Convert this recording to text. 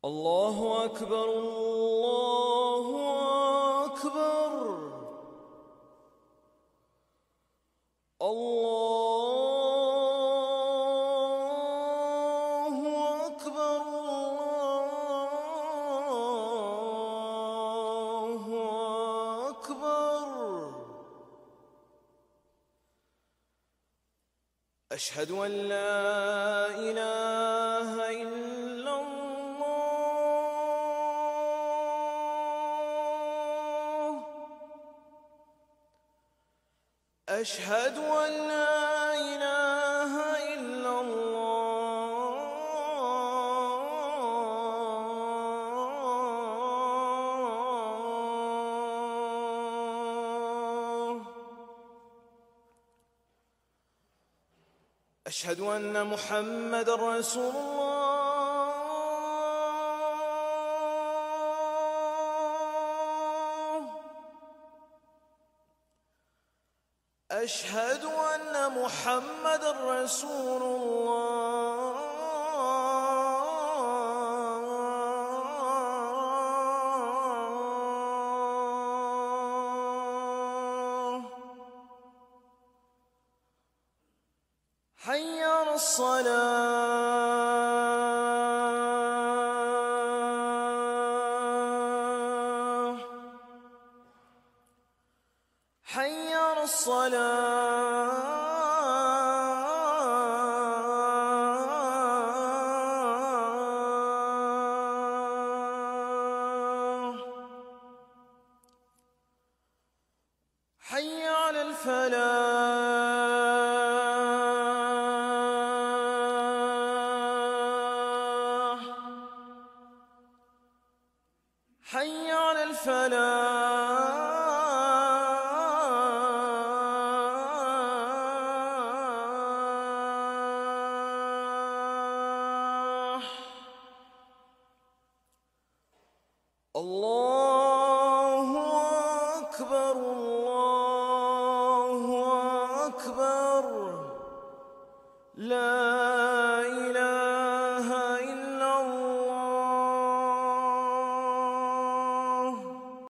الله أكبر الله أكبر الله أكبر الله أكبر. أشهد أن لا إله إلا الله. أشهد أن لا إله إلا الله. أشهد أن محمد رسول الله. أشهد أن محمد رسول الله. حي على الصلاة. حي على الصلاة. حي على الفلاح. حي على الفلاح. الله أكبر الله أكبر. لا